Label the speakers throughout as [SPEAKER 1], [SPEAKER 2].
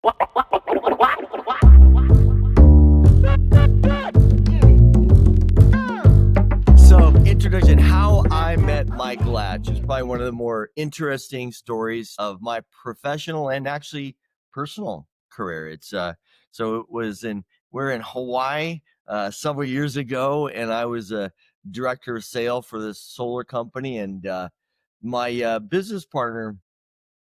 [SPEAKER 1] So, introduction, how I met Mike Latch is probably one of the more interesting stories of my professional and actually personal career. So it was we're in Hawaii several years ago, and I was a director of sale for this solar company, and my business partner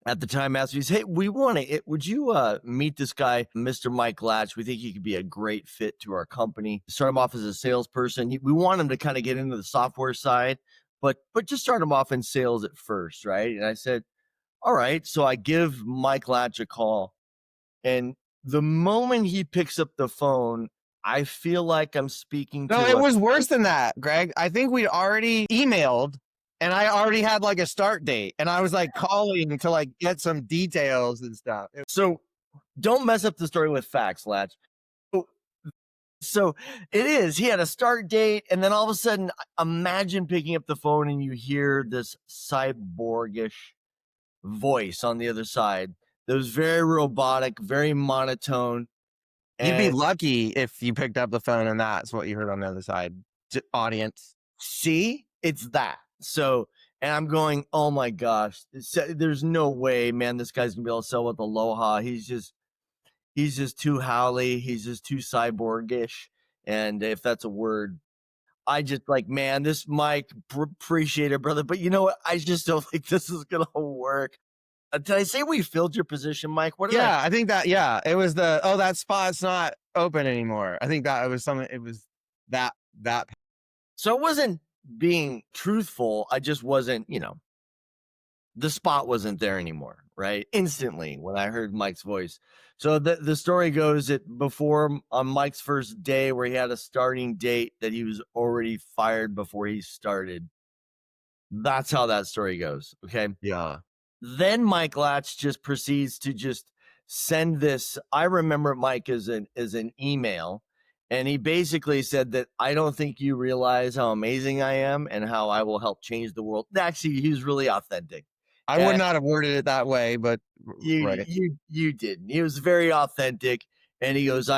[SPEAKER 1] at the time asked me, "Hey, we want to. Would you meet this guy, Mr. Mike Latch? We think he could be a great fit to our company. Start him off as a salesperson. We want him to kind of get into the software side, but just start him off in sales at first, right?" And I said, "All right." So I give Mike Latch a call, and the moment he picks up the phone, I feel like I'm speaking
[SPEAKER 2] No,
[SPEAKER 1] to
[SPEAKER 2] it was worse than that, Greg. I think we'd already emailed and I already had like a start date and I was like calling to like get some details and stuff.
[SPEAKER 1] So don't mess up the story with facts, Latch. So it is. He had a start date, and then all of a sudden, imagine picking up the phone and you hear this cyborgish voice on the other side that was very robotic, very monotone.
[SPEAKER 2] You'd be
[SPEAKER 1] And
[SPEAKER 2] lucky if you picked up the phone and that's what you heard on the other side. Audience.
[SPEAKER 1] see, it's that. So, and I'm going, oh my gosh, there's no way, man, this guy's gonna be able to sell with Aloha. He's just too howly. He's just too cyborgish. And if that's a word, I just like, man, this Mike, appreciate it, brother. But you know what? I just don't think this is going to work. Did I say we filled your position, Mike? What did
[SPEAKER 2] I think that, it was that spot's not open anymore. I think that it was something, it was that.
[SPEAKER 1] So it wasn't being truthful. I just wasn't, the spot wasn't there anymore, right? Instantly when I heard Mike's voice. So the story goes that before on Mike's first day where he had a starting date that he was already fired before he started. That's how that story goes. Okay.
[SPEAKER 2] Yeah.
[SPEAKER 1] Then Mike Latch just proceeds to just send this. I remember Mike as an email. And he basically said that I don't think you realize how amazing I am and how I will help change the world. Actually, he was really authentic.
[SPEAKER 2] I would not have worded it that way, but
[SPEAKER 1] you didn't. He was very authentic, and he goes,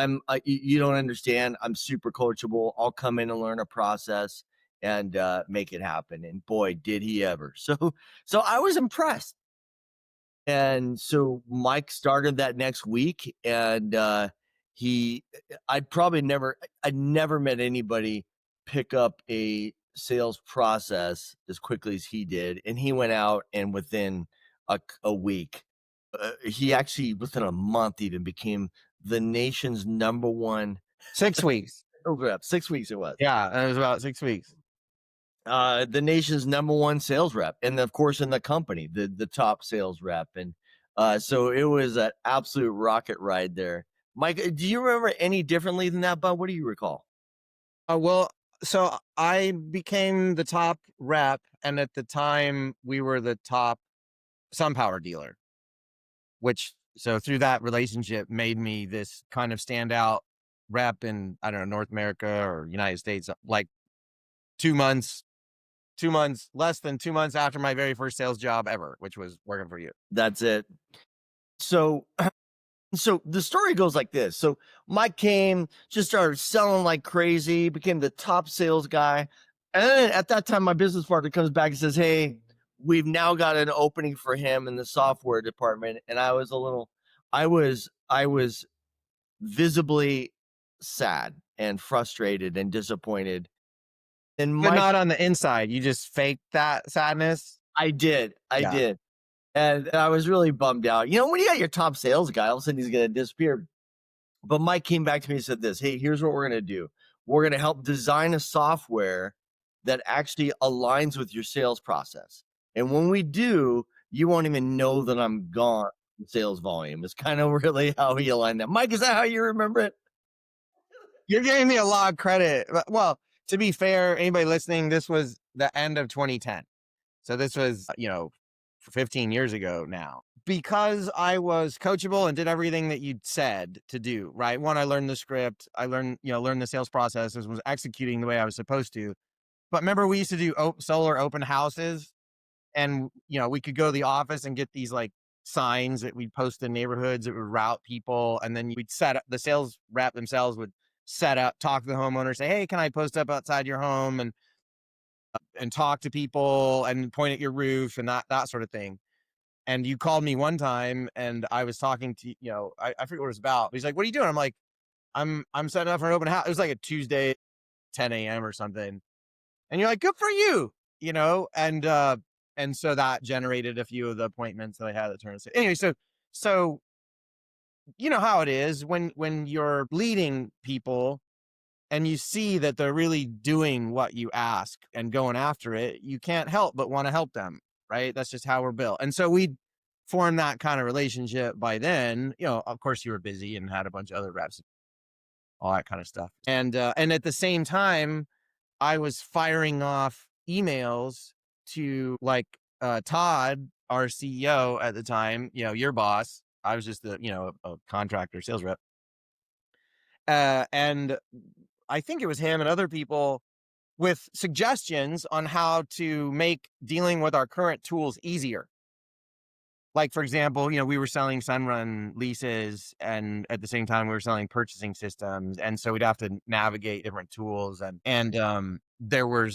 [SPEAKER 1] you don't understand. I'm super coachable. I'll come in and learn a process and make it happen." And boy, did he ever. So I was impressed. And so Mike started that next week, and I'd never met anybody pick up a sales process as quickly as he did. And he went out, and within a week, he actually within a month even became the nation's number one
[SPEAKER 2] 6 weeks.
[SPEAKER 1] 6 weeks it was.
[SPEAKER 2] Yeah, it was about 6 weeks.
[SPEAKER 1] The nation's number one sales rep, and of course in the company, the top sales rep. And so it was an absolute rocket ride there. Mike, do you remember any differently than that, bud? What do you recall?
[SPEAKER 2] Well, so I became the top rep, and at the time we were the top Sunpower dealer, so through that relationship made me this kind of standout rep in, I don't know, North America or United States, like 2 months, less than 2 months after my very first sales job ever, which was working for you.
[SPEAKER 1] That's it. So the story goes like this. So Mike came, just started selling like crazy, became the top sales guy. And then at that time, my business partner comes back and says, "Hey, we've now got an opening for him in the software department." And I was visibly sad and frustrated and disappointed. And
[SPEAKER 2] But
[SPEAKER 1] Mike,
[SPEAKER 2] not on the inside. You just faked that sadness.
[SPEAKER 1] I did.
[SPEAKER 2] Yeah.
[SPEAKER 1] Did. And I was really bummed out. When you got your top sales guy, all of a sudden he's going to disappear. But Mike came back to me and said this: "Hey, here's what we're going to do. We're going to help design a software that actually aligns with your sales process. And when we do, you won't even know that I'm gone in sales volume." It's kind of really how he aligned that. Mike, is that how you remember it?
[SPEAKER 2] You're giving me a lot of credit. Well, to be fair, anybody listening, this was the end of 2010. So this was, 15 years ago now. Because I was coachable and did everything that you'd said to do, right? One, I learned the script. I learned the sales processes, was executing the way I was supposed to. But remember, we used to do solar open houses, and, we could go to the office and get these like signs that we'd post in neighborhoods that would route people, and then we'd set up the sales rep themselves would set up, talk to the homeowner, say, "Hey, can I post up outside your home?" And talk to people and point at your roof and that sort of thing. And you called me one time and I was talking to, I forget what it was about. He's like, "What are you doing?" I'm like, I'm setting up for an open house. It was like a Tuesday, 10 a.m. or something. And you're like, "Good for you," and so that generated a few of the appointments that I had at turn. Anyway, so you know how it is when you're leading people and you see that they're really doing what you ask and going after it, you can't help but want to help them, right? That's just how we're built. And so we formed that kind of relationship by then. Of course, you were busy and had a bunch of other reps, all that kind of stuff. And at the same time, I was firing off emails to like Todd, our CEO at the time, your boss. I was just a contractor sales rep. And I think it was him and other people with suggestions on how to make dealing with our current tools easier. Like, for example, we were selling Sunrun leases, and at the same time, we were selling purchasing systems, and so we'd have to navigate different tools, and there were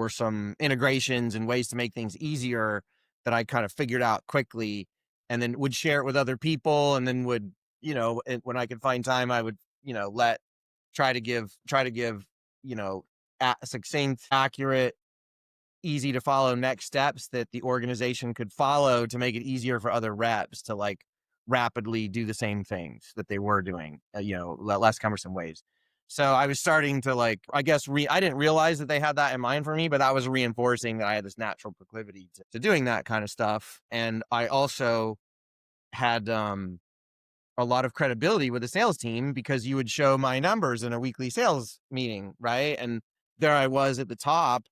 [SPEAKER 2] some integrations and ways to make things easier that I kind of figured out quickly, and then would share it with other people, and then would when I could find time, I would let try to give succinct, accurate, easy to follow next steps that the organization could follow to make it easier for other reps to like rapidly do the same things that they were doing, less cumbersome ways. So I was starting to like, I guess, I didn't realize that they had that in mind for me, but that was reinforcing that I had this natural proclivity to doing that kind of stuff. And I also had, a lot of credibility with the sales team because you would show my numbers in a weekly sales meeting, right? And there I was at the top,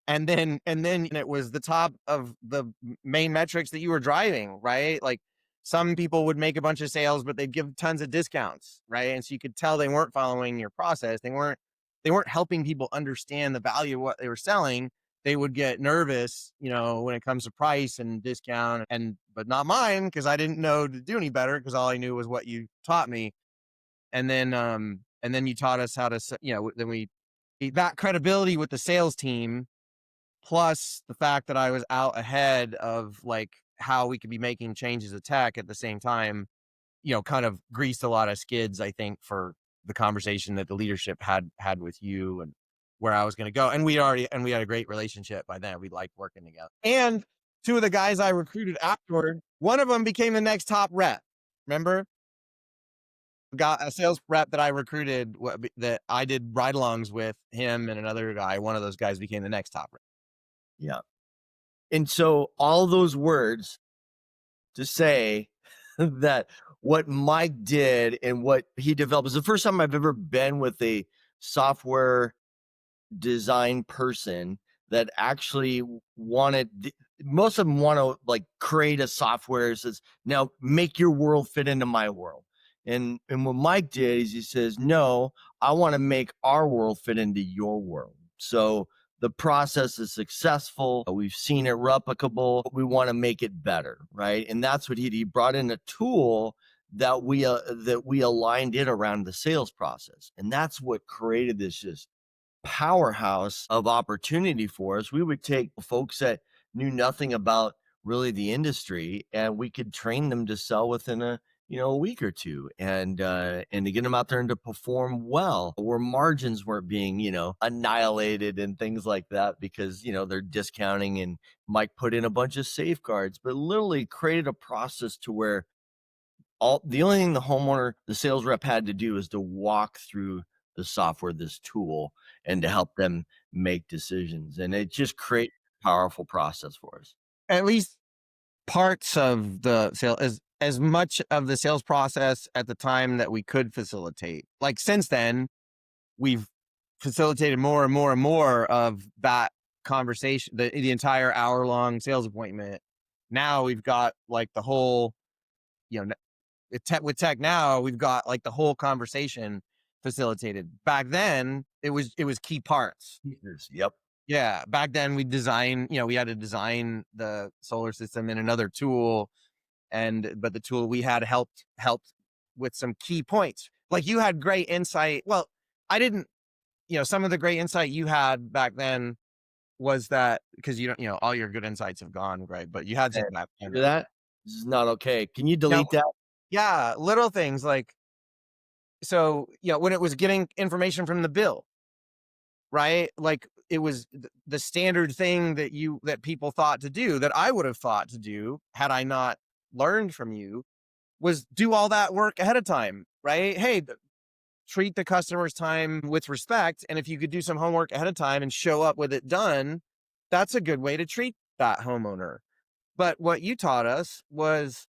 [SPEAKER 2] and then it was the top of the main metrics that you were driving, right? Like some people would make a bunch of sales, but they'd give tons of discounts, right? And so you could tell they weren't following your process. They weren't helping people understand the value of what they were selling. They would get nervous, when it comes to price and discount, but not mine because I didn't know to do any better because all I knew was what you taught me. And then you taught us how to, then we that credibility with the sales team, plus the fact that I was out ahead of like how we could be making changes of tech at the same time, kind of greased a lot of skids, I think, for the conversation that the leadership had with you and where I was going to go. And we had a great relationship by then. We liked working together. And two of the guys I recruited afterward, one of them became the next top rep. Remember? Got a sales rep that I recruited that I did ride-alongs with him and another guy. One of those guys became the next top rep.
[SPEAKER 1] Yeah. And so all those words to say that what Mike did and what he developed is the first time I've ever been with a software design person that actually wanted most of them want to like create a software that says, now make your world fit into my world. And what Mike did is he says, no, I want to make our world fit into your world. So the process is successful. We've seen it replicable. We want to make it better, right? And that's what he brought in a tool that we aligned it around the sales process, and that's what created this just powerhouse of opportunity for us. We would take folks that knew nothing about really the industry, and we could train them to sell within a week or two, and to get them out there and to perform well, where margins weren't being annihilated and things like that because they're discounting, and Mike put in a bunch of safeguards, but literally created a process to where the only thing the sales rep had to do is to walk through the software, this tool, and to help them make decisions. And it just creates a powerful process for us.
[SPEAKER 2] At least parts of the sale, as much of the sales process at the time that we could facilitate. Like since then, we've facilitated more and more and more of that conversation, the entire hour-long sales appointment. Now we've got like the whole, with tech now, we've got like the whole conversation facilitated. Back then, it was key parts.
[SPEAKER 1] Yep.
[SPEAKER 2] Yeah, back then we had to design the solar system in another tool, but the tool we had helped with some key points. Like you had great insight. Well, I didn't, some of the great insight you had back then was that because you don't, all your good insights have gone, right? But you had
[SPEAKER 1] And
[SPEAKER 2] some back then.
[SPEAKER 1] hear that? This is not okay. Can you
[SPEAKER 2] Now,
[SPEAKER 1] delete that?
[SPEAKER 2] yeah, little things like so, when it was getting information from the bill, right? Like it was the standard thing that people thought to do that I would have thought to do had I not learned from you was do all that work ahead of time, right? Hey, treat the customer's time with respect. And if you could do some homework ahead of time and show up with it done, that's a good way to treat that homeowner. But what you taught us was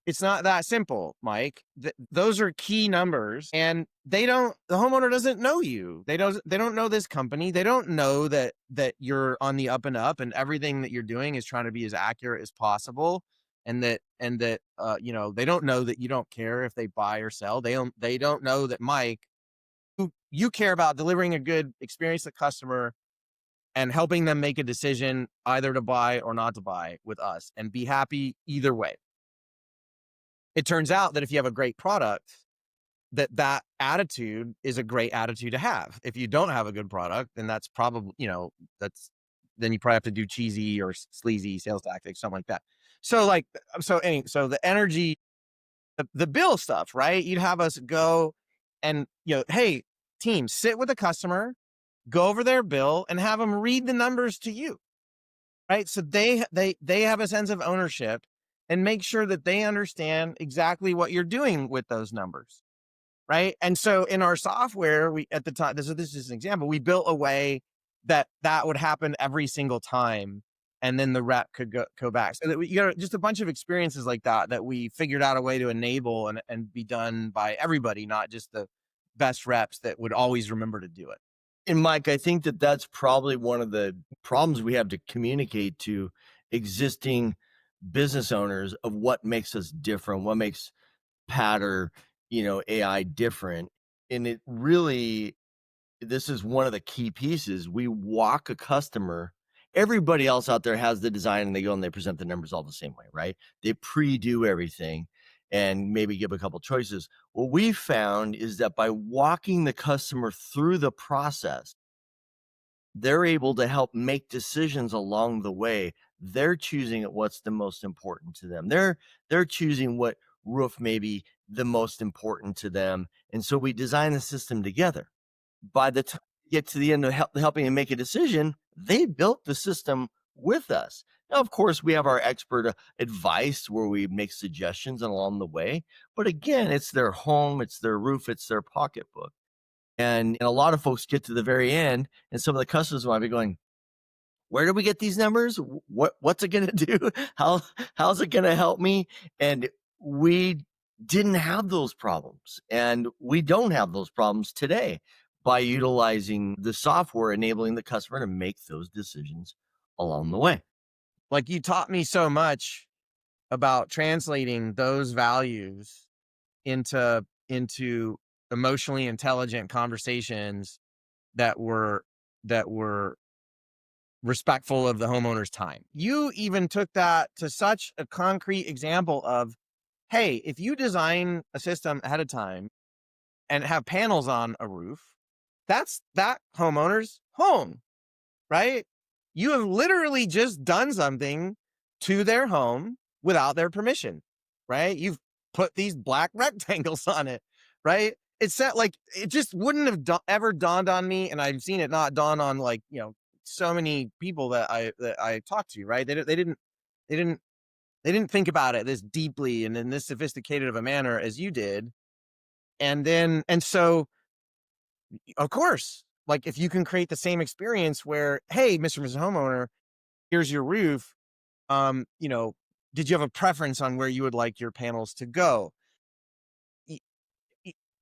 [SPEAKER 2] it's not that simple, Mike. Those are key numbers and the homeowner doesn't know you. They don't know this company. They don't know that you're on the up and up and everything that you're doing is trying to be as accurate as possible. They don't know that you don't care if they buy or sell. They don't know that Mike, you care about delivering a good experience to the customer and helping them make a decision either to buy or not to buy with us and be happy either way. It turns out that if you have a great product, that attitude is a great attitude to have. If you don't have a good product, then that's probably, that's then you probably have to do cheesy or sleazy sales tactics, something like that. So like, so the energy, the bill stuff, right? You'd have us go and, hey, team, sit with a customer, go over their bill and have them read the numbers to you, right? So they have a sense of ownership and make sure that they understand exactly what you're doing with those numbers, right? And so in our software, we at the time, this is an example, we built a way that would happen every single time, and then the rep could go back. So that just a bunch of experiences like that we figured out a way to enable and be done by everybody, not just the best reps that would always remember to do it.
[SPEAKER 1] And Mike, I think that that's probably one of the problems we have to communicate to existing business owners of what makes us different, what makes Patter, AI different. And it really, this is one of the key pieces. We walk a customer. Everybody else out there has the design and they go and they present the numbers all the same way, right? They pre-do everything and maybe give a couple choices. What we found is that by walking the customer through the process, they're able to help make decisions along the way. They're choosing what's the most important to them. They're choosing what roof may be the most important to them. And so we design the system together. By the time we get to the end of helping them make a decision, they built the system with us. Now, of course, we have our expert advice where we make suggestions along the way. But again, it's their home, it's their roof, it's their pocketbook. And a lot of folks get to the very end, and some of the customers might be going, "Where do we get these numbers? What's it gonna do? How's it gonna help me?" And we didn't have those problems, and we don't have those problems today by utilizing the software, enabling the customer to make those decisions along the way.
[SPEAKER 2] Like you taught me so much about translating those values into emotionally intelligent conversations that were respectful of the homeowner's time. You even took that to such a concrete example of, hey, if you design a system ahead of time and have panels on a roof, that's that homeowner's home, right? You have literally just done something to their home without their permission, right? You've put these black rectangles on it, right? It's not like it just wouldn't have ever dawned on me, and I've seen it not dawn on like so many people that I talked to, right? They didn't they didn't think about it this deeply and in this sophisticated of a manner as you did, and so of course, like if you can create the same experience where, hey, Mr. and Mrs. Homeowner, here's your roof. Um, you know, did you have a preference on where you would like your panels to go? Y-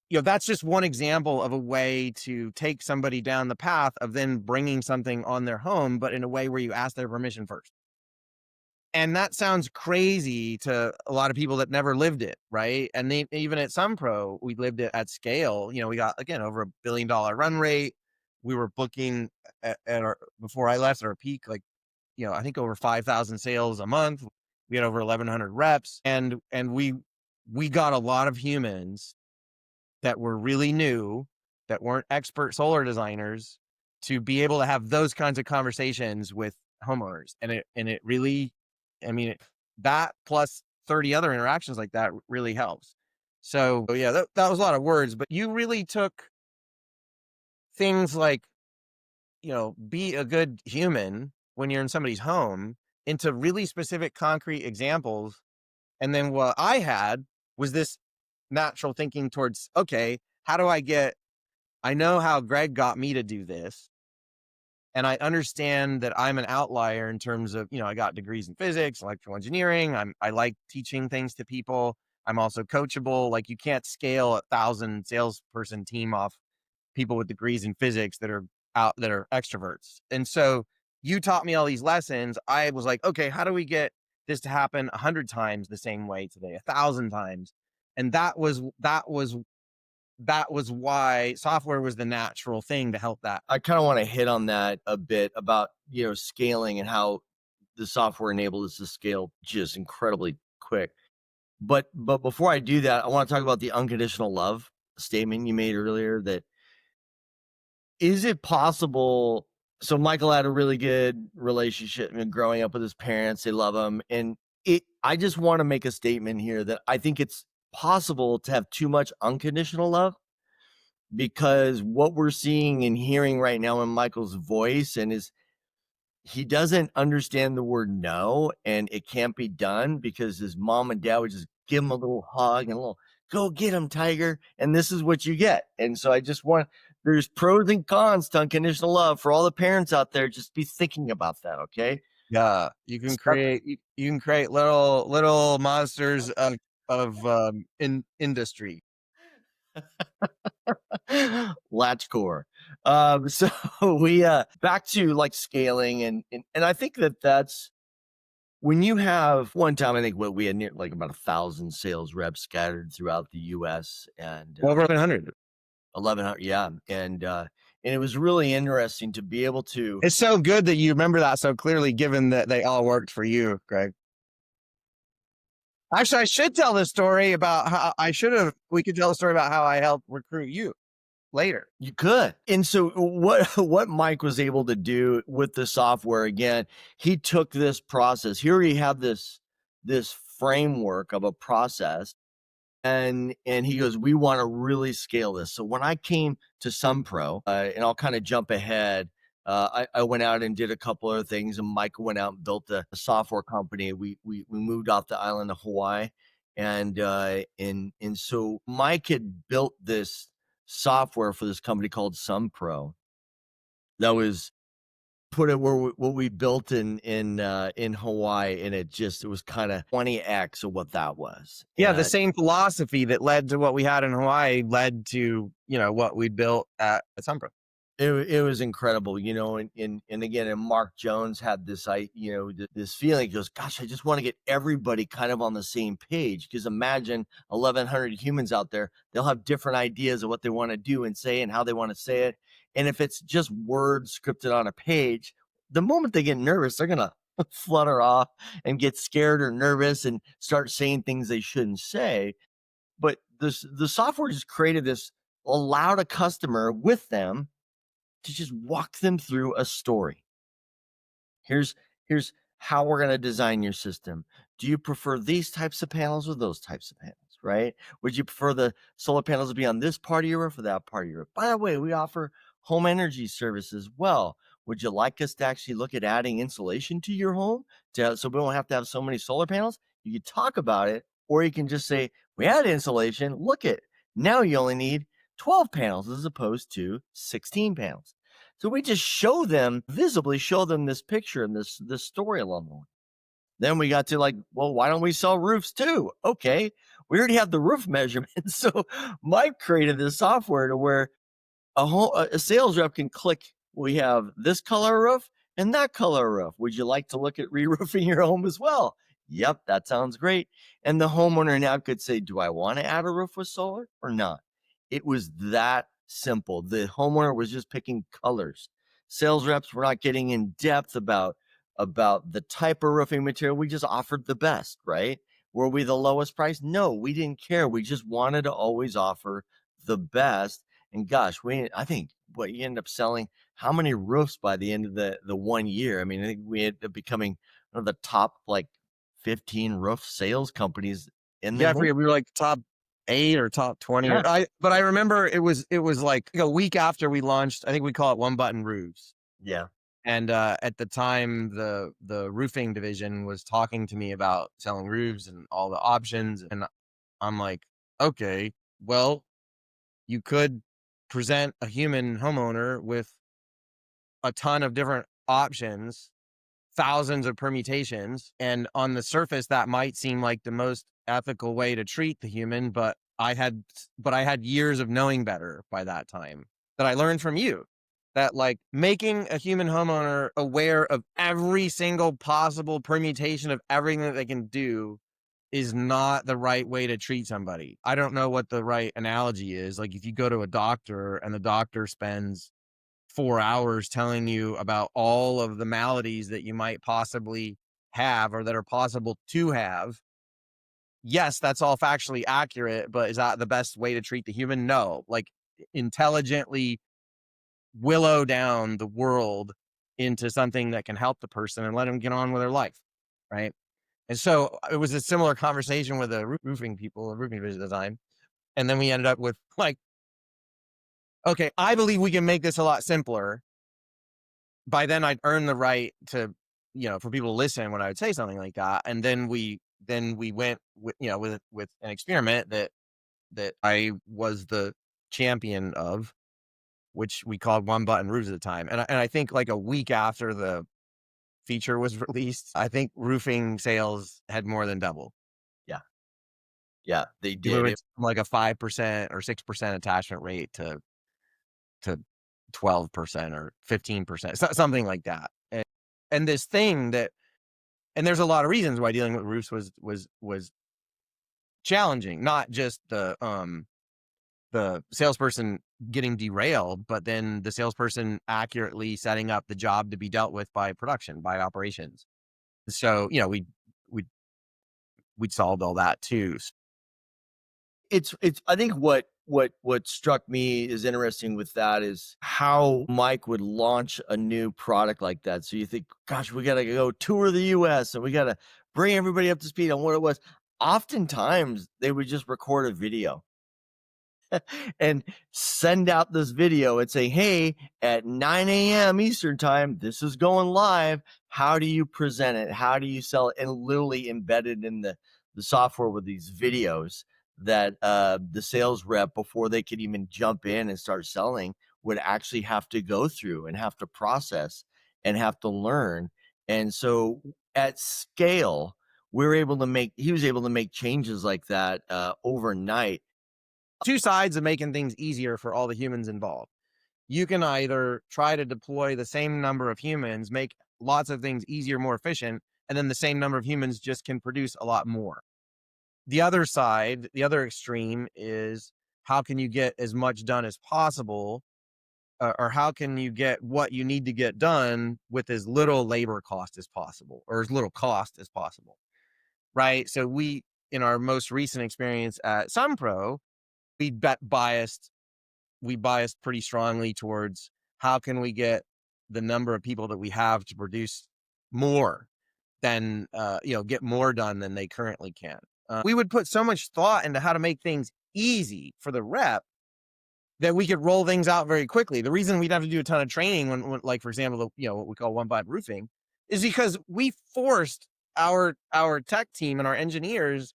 [SPEAKER 2] that's just one example of a way to take somebody down the path of then bringing something on their home, but in a way where you ask their permission first. And that sounds crazy to a lot of people that never lived it, right? And even at Sunpro, we lived it at scale. We got again over $1 billion run rate. we were booking at our before I left at our peak, like, I think over 5,000 sales a month. We had over 1,100 reps, and we got a lot of humans that were really new, that weren't expert solar designers, to be able to have those kinds of conversations with homeowners. And it really, I mean, that plus 30 other interactions like that really helps. So yeah, that was a lot of words, but you really took things like, be a good human when you're in somebody's home into really specific concrete examples. And then what I had was this natural thinking towards, okay, how do I know how Greg got me to do this. And I understand that I'm an outlier in terms of, I got degrees in physics, electrical engineering. I like teaching things to people. I'm also coachable. Like, you can't scale 1,000 salesperson team off people with degrees in physics that are extroverts. And so you taught me all these lessons. I was like, okay, how do we get this to happen 100 times the same way today, 1,000 times? And that was why software was the natural thing to help that.
[SPEAKER 1] I kind of want to hit on that a bit about, scaling and how the software enabled us to scale just incredibly quick. But before I do that, I want to talk about the unconditional love statement you made earlier. That is it possible? So Michael had a really good relationship, growing up with his parents. They love him, and I just want to make a statement here that I think it's possible to have too much unconditional love, because what we're seeing and hearing right now in Michael's voice and he doesn't understand the word no, and it can't be done because his mom and dad would just give him a little hug and a little, go get him, Tiger. And this is what you get. And so there's pros and cons to unconditional love for all the parents out there. Just be thinking about that. Okay.
[SPEAKER 2] Yeah, you can create little monsters in industry.
[SPEAKER 1] Latch core. So we back to like scaling, and I think that's when you have one time, I think what we had like about 1,000 sales reps scattered throughout the US, and
[SPEAKER 2] Over 100.
[SPEAKER 1] 1,100. Yeah. And it was really interesting to be able to,
[SPEAKER 2] It's so good that you remember that so clearly, given that they all worked for you, Greg. Actually, I should tell this story about how we could tell a story about how I helped recruit you later.
[SPEAKER 1] you could. And so what Mike was able to do with the software, again, he took this process. Here he had this framework of a process, and he goes, we want to really scale this. So when I came to Sunpro, and I'll kind of jump ahead, I went out and did a couple other things, and Mike went out and built a software company. We moved off the island of Hawaii, and so Mike had built this software for this company called Sunpro that was put it where what we built in Hawaii, and it was kind of 20x of what that was.
[SPEAKER 2] Yeah, the same philosophy that led to what we had in Hawaii led to, what we built at Sunpro.
[SPEAKER 1] It was incredible, and again, and Mark Jones had this, this feeling. He goes, gosh, I just want to get everybody kind of on the same page, because imagine 1,100 humans out there. They'll have different ideas of what they want to do and say and how they want to say it. And if it's just words scripted on a page, the moment they get nervous, they're going to flutter off and get scared or nervous and start saying things they shouldn't say. But the software just created this, allowed a customer with them to just walk them through a story. Here's how we're going to design your system. Do you prefer these types of panels or those types of panels, right? Would you prefer the solar panels to be on this part of your roof or that part of your roof? By the way, we offer home energy service as well. Would you like us to actually look at adding insulation to your home so we don't have to have so many solar panels? You can talk about it, or you can just say, we add insulation. Look at, now you only need 12 panels as opposed to 16 panels. So we just visibly show them this picture and this story along the way. Then we got to like, well, why don't we sell roofs too? Okay, we already have the roof measurements. So Mike created this software to where a sales rep can click, we have this color roof and that color roof. Would you like to look at re-roofing your home as well? Yep, that sounds great. And the homeowner now could say, do I want to add a roof with solar or not? It was that simple. The homeowner was just picking colors. Sales reps were not getting in depth about the type of roofing material. We just offered the best, right? Were we the lowest price? No, we didn't care. We just wanted to always offer the best. And gosh, I think what you end up selling, how many roofs by the end of the 1 year? I mean, I think we ended up becoming one of the top like 15 roof sales companies in the
[SPEAKER 2] Yeah, I
[SPEAKER 1] nation.
[SPEAKER 2] forget, we were like top 8 or top 20,
[SPEAKER 1] Yeah.
[SPEAKER 2] or but I remember it was like a week after we launched. I think we call it One Button Roofs.
[SPEAKER 1] Yeah.
[SPEAKER 2] And, at the time, the roofing division was talking to me about selling roofs and all the options, and I'm like, "Okay, well, you could present a human homeowner with a ton of different options, thousands of permutations, and on the surface, that might seem like the most ethical way to treat the human, but I had years of knowing better by that time, that I learned from you, that, like, making a human homeowner aware of every single possible permutation of everything that they can do is not the right way to treat somebody. I don't know what the right analogy is. Like, if you go to a doctor and the doctor spends 4 hours telling you about all of the maladies that you might possibly have or that are possible to have. Yes, that's all factually accurate, but is that the best way to treat the human? No. Like, intelligently willow down the world into something that can help the person and let them get on with their life, right? And so it was a similar conversation with the roofing people, the roofing business design, and then we ended up with like, okay, I believe we can make this a lot simpler. By then I'd earned the right to, for people to listen when I would say something like that. And then we went with an experiment that I was the champion of, which we called One Button Roofs at the time. And I think like a week after the feature was released, I think roofing sales had more than doubled.
[SPEAKER 1] Yeah. Yeah, they
[SPEAKER 2] We
[SPEAKER 1] did.
[SPEAKER 2] went from like a 5% or 6% attachment rate to 12% or 15%, something like that. And this thing that and there's a lot of reasons why dealing with roofs was challenging, not just the salesperson getting derailed, but then the salesperson accurately setting up the job to be dealt with by production, by operations. So, we we solved all that too.
[SPEAKER 1] It's I think what struck me is interesting with that is how Mike would launch a new product like that. So you think, gosh, we gotta go tour the US and we gotta bring everybody up to speed on what it was. Oftentimes they would just record a video and send out this video and say, "Hey, at 9 a.m. Eastern time, this is going live. How do you present it? How do you sell it?" And literally embedded in the software with these videos that the sales rep, before they could even jump in and start selling, would actually have to go through and have to process and have to learn. And so at scale, he was able to make changes like that overnight.
[SPEAKER 2] Two sides of making things easier for all the humans involved. You can either try to deploy the same number of humans, make lots of things easier, more efficient, and then the same number of humans just can produce a lot more. The other side, the other extreme is how can you get as much done as possible, or how can you get what you need to get done with as little labor cost as possible or as little cost as possible, right? So in our most recent experience at Sunpro, we biased pretty strongly towards how can we get the number of people that we have to produce more than get more done than they currently can. We would put so much thought into how to make things easy for the rep that we could roll things out very quickly. The reason we'd have to do a ton of training when like, for example, what we call one by roofing, is because we forced our tech team and our engineers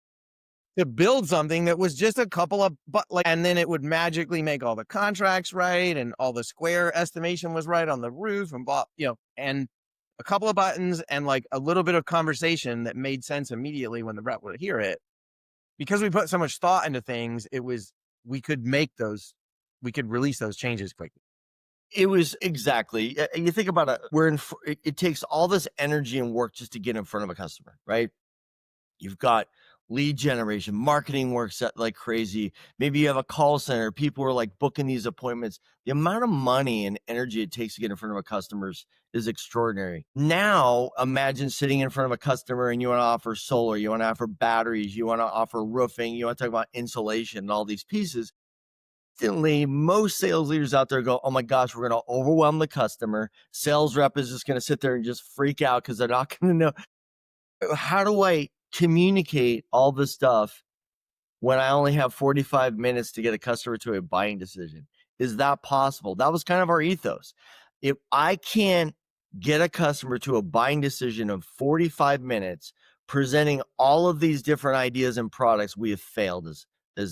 [SPEAKER 2] to build something that was just a couple of and then it would magically make all the contracts right and all the square estimation was right on the roof and and a couple of buttons and like a little bit of conversation that made sense immediately when the rep would hear it. Because we put so much thought into things, we could we could release those changes quickly.
[SPEAKER 1] It was exactly. And you think about it, it takes all this energy and work just to get in front of a customer, right? You've got lead generation, marketing works like crazy. Maybe you have a call center, people are like booking these appointments. The amount of money and energy it takes to get in front of a customer is extraordinary. Now, imagine sitting in front of a customer and you want to offer solar, you want to offer batteries, you want to offer roofing, you want to talk about insulation and all these pieces. Instantly, most sales leaders out there go, oh my gosh, we're going to overwhelm the customer. Sales rep is just going to sit there and just freak out because they're not going to know. How do I communicate all this stuff when I only have 45 minutes to get a customer to a buying decision? Is that possible? That was kind of our ethos. If I can't get a customer to a buying decision in 45 minutes, presenting all of these different ideas and products, we have failed as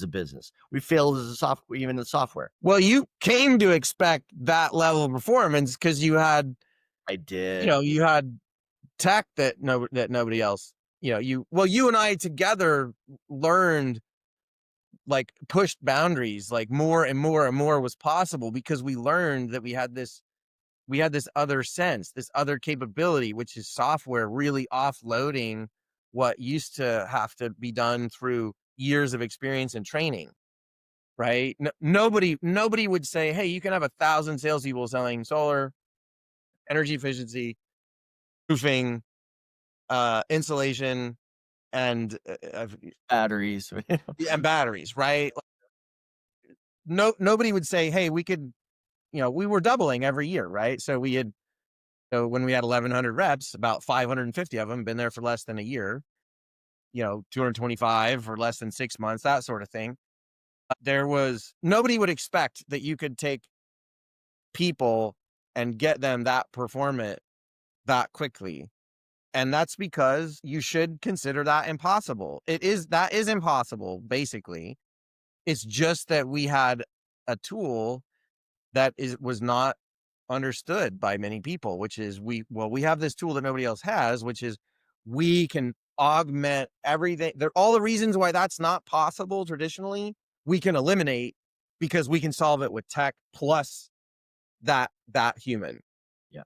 [SPEAKER 1] a business. We failed as a software, even the software.
[SPEAKER 2] Well, you came to expect that level of performance because you had,
[SPEAKER 1] I did.
[SPEAKER 2] you had tech that nobody else, you and I together learned, like, pushed boundaries, like more and more and more was possible because we learned that we had this other sense, this other capability, which is software really offloading what used to have to be done through years of experience and training, right? Nobody would say, hey, you can have 1,000 salespeople selling solar, energy efficiency, roofing, insulation, and
[SPEAKER 1] Batteries.
[SPEAKER 2] and batteries, right? Nobody would say, hey, we could, we were doubling every year, right? So when we had 1,100 reps, about 550 of them been there for less than a year, 225 for less than 6 months, that sort of thing. Nobody would expect that you could take people and get them that performant that quickly. And that's because you should consider that impossible. That is impossible, basically. It's just that we had a tool that was not understood by many people, which is we have this tool that nobody else has, which is we can augment everything. All the reasons why that's not possible traditionally, we can eliminate because we can solve it with tech plus that human.
[SPEAKER 1] Yeah.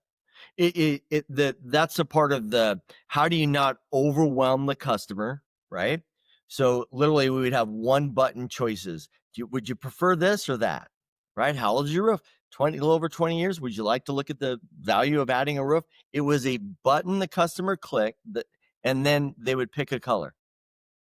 [SPEAKER 1] That's a part of the how do you not overwhelm the customer, right? So literally we would have one button choices. Would you prefer this or that? Right? How old is your roof? 20, a little over 20 years. Would you like to look at the value of adding a roof? It was a button the customer clicked that, and then they would pick a color.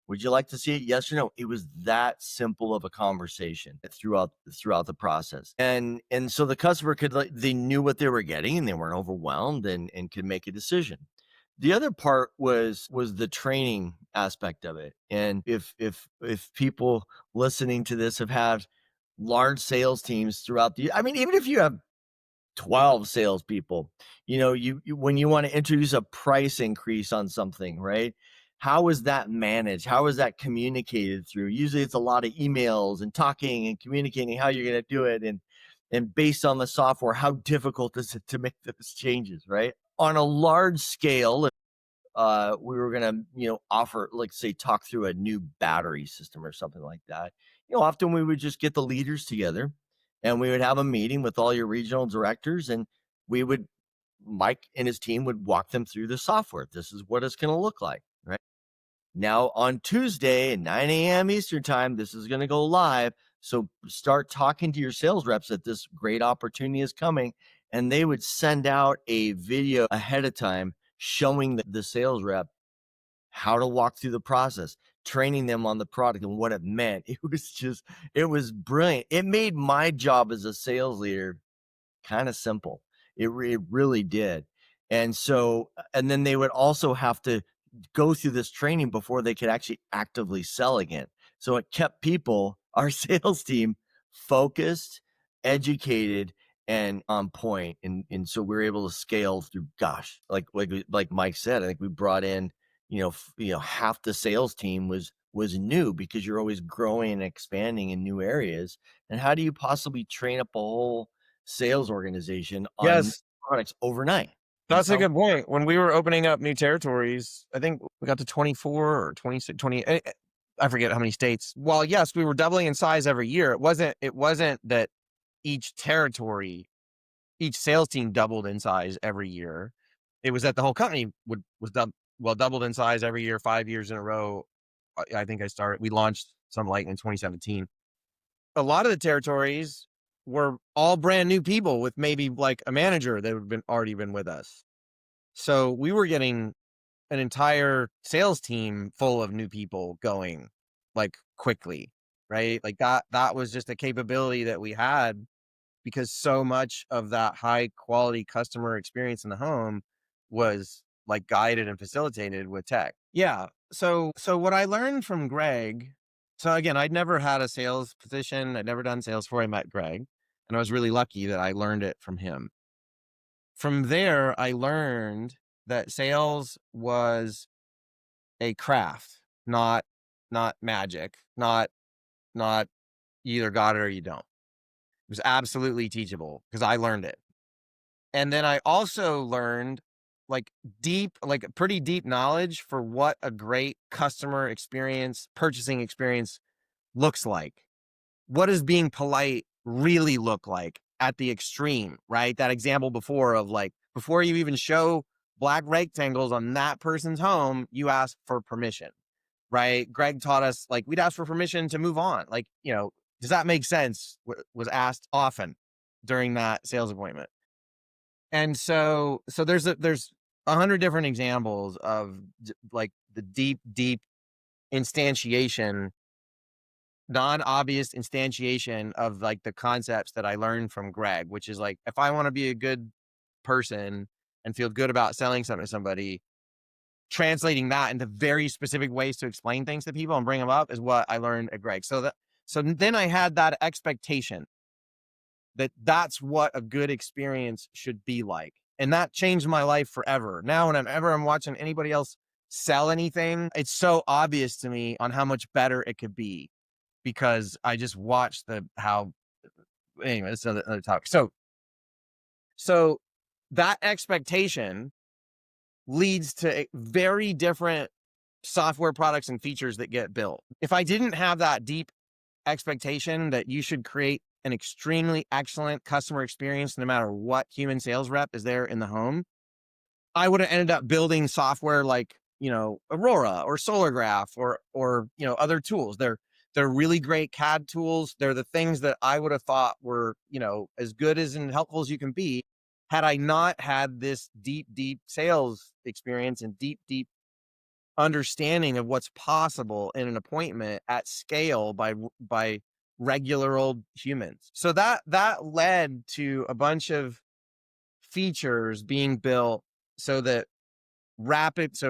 [SPEAKER 1] Would you like to see it? Yes or no? It was that simple of a conversation throughout the process. And so the customer could, like, they knew what they were getting and they weren't overwhelmed and could make a decision. The other part was the training aspect of it. And if people listening to this have had large sales teams throughout I mean, even if you have 12 salespeople. You when you want to introduce a price increase on something, right? How is that managed? How is that communicated through? Usually it's a lot of emails and talking and communicating how you're going to do it. And based on the software, how difficult is it to make those changes, right? On a large scale, we were gonna, offer, like, say, talk through a new battery system or something like that. Often we would just get the leaders together and we would have a meeting with all your regional directors, and we would Mike and his team would walk them through the software. This is what it's gonna look like, right? Now on Tuesday at 9 a.m. Eastern time, this is gonna go live. So start talking to your sales reps that this great opportunity is coming. And they would send out a video ahead of time showing the sales rep how to walk through the process, training them on the product and what it meant. It was brilliant. It made my job as a sales leader kind of simple. It really did. And so, and then they would also have to go through this training before they could actually actively sell again. So it kept people, our sales team, focused, educated, and on point. And so we were able to scale through, gosh, like Mike said, I think we brought in, half the sales team was new because you're always growing and expanding in new areas. And how do you possibly train up a whole sales organization on
[SPEAKER 2] Yes,
[SPEAKER 1] products overnight? And
[SPEAKER 2] that's a
[SPEAKER 1] so
[SPEAKER 2] good point. When we were opening up new territories, I think we got to 24 or 26, 20. I forget how many states. Well, yes, we were doubling in size every year. It wasn't that each territory, each sales team doubled in size every year. It was that the whole company doubled in size every year, 5 years in a row I think we launched Sunlight in 2017. A lot of the territories were all brand new people with maybe like a manager that had already been with us. So we were getting an entire sales team full of new people going like quickly, right? Like that was just a capability that we had because so much of that high quality customer experience in the home was like guided and facilitated with tech. Yeah. So what I learned from Greg, so again, I'd never had a sales position. I'd never done sales before I met Greg. And I was really lucky that I learned it from him. From there, I learned that sales was a craft, not magic, not you either got it or you don't. It was absolutely teachable because I learned it. And then I also learned like like a pretty deep knowledge for what a great customer experience, purchasing experience looks like. What does being polite really look like at the extreme, right? That example before of like, before you even show black rectangles on that person's home, you ask for permission, right? Greg taught us like we'd ask for permission to move on. Like, does that make sense? Was asked often during that sales appointment. And so there's 100 different examples of like the deep instantiation, non-obvious instantiation of like the concepts that I learned from Greg, which is like, if I want to be a good person and feel good about selling something to somebody, translating that into very specific ways to explain things to people and bring them up is what I learned at Greg. So then I had that expectation that that's what a good experience should be like. And that changed my life forever. Now, whenever I'm watching anybody else sell anything, it's so obvious to me on how much better it could be because I just watched anyway, that's another topic. So that expectation leads to very different software products and features that get built. If I didn't have that deep expectation that you should create an extremely excellent customer experience no matter what human sales rep is there in the home, I would have ended up building software like, Aurora or Solargraph or other tools. They're really great CAD tools. They're the things that I would have thought were, as good as and helpful as you can be had I not had this deep sales experience and deep understanding of what's possible in an appointment at scale by regular old humans. So that led to a bunch of features being built so that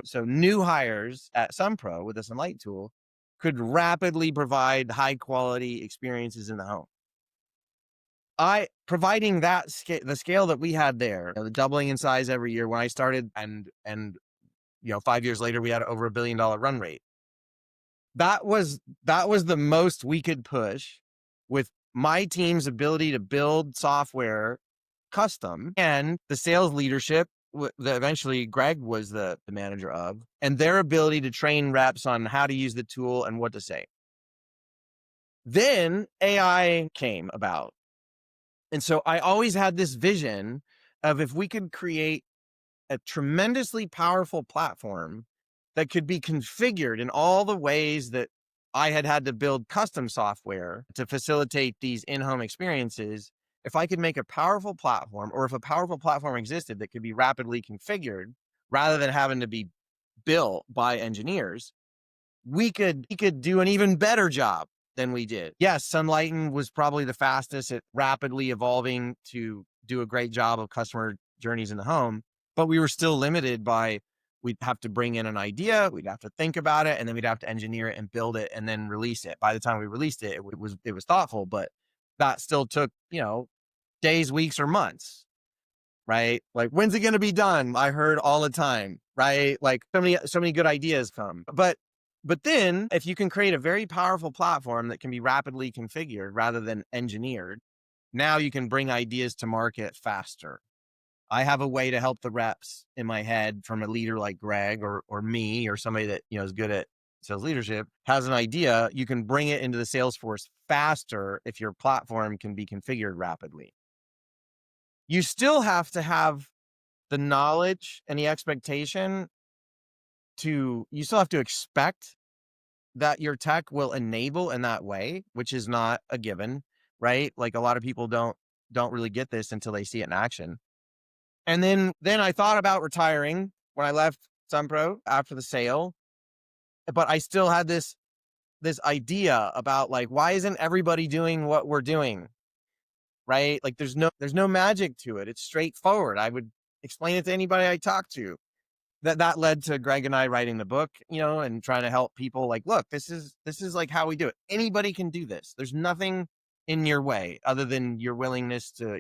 [SPEAKER 2] so new hires at Sunpro with the Sunlight tool could rapidly provide high quality experiences in the home. Providing the scale that we had there, the doubling in size every year when I started, and 5 years later we had over $1 billion run rate. That was the most we could push with my team's ability to build software custom and the sales leadership that eventually Greg was the manager of, and their ability to train reps on how to use the tool and what to say. Then AI came about. And so I always had this vision of if we could create a tremendously powerful platform that could be configured in all the ways that I had to build custom software to facilitate these in-home experiences. If I could make a powerful platform, or if a powerful platform existed that could be rapidly configured rather than having to be built by engineers, we could do an even better job than we did. Yes, Sunlighten was probably the fastest at rapidly evolving to do a great job of customer journeys in the home, but we were still limited by, we'd have to bring in an idea, we'd have to think about it, and then we'd have to engineer it and build it and then release it. By the time we released it, it was thoughtful, but that still took, days, weeks, or months, right? Like, when's it going to be done? I heard all the time, right? Like so many good ideas come. But then if you can create a very powerful platform that can be rapidly configured rather than engineered, now you can bring ideas to market faster. I have a way to help the reps in my head from a leader like Greg or me or somebody that, is good at sales leadership, has an idea. You can bring it into the sales force faster if your platform can be configured rapidly. You still have to have the knowledge and the expectation you still have to expect that your tech will enable in that way, which is not a given, right? Like a lot of people don't really get this until they see it in action. And then I thought about retiring when I left Sunpro after the sale, but I still had this idea about like, why isn't everybody doing what we're doing? Right? Like there's no magic to it. It's straightforward. I would explain it to anybody I talk to. That led to Greg and I writing the book, and trying to help people like, look, this is like how we do it. Anybody can do this. There's nothing in your way other than your willingness to,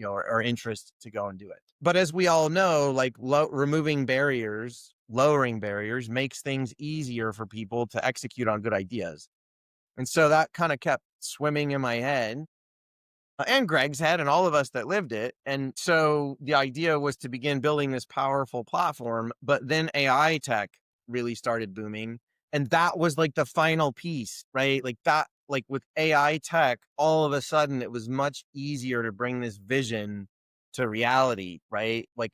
[SPEAKER 2] or interest to go and do it. But as we all know, like removing barriers, lowering barriers makes things easier for people to execute on good ideas. And so that kind of kept swimming in my head, and Greg's head and all of us that lived it. And so the idea was to begin building this powerful platform, but then AI tech really started booming. And that was like the final piece, right? Like that, like with AI tech, all of a sudden it was much easier to bring this vision to reality, right? Like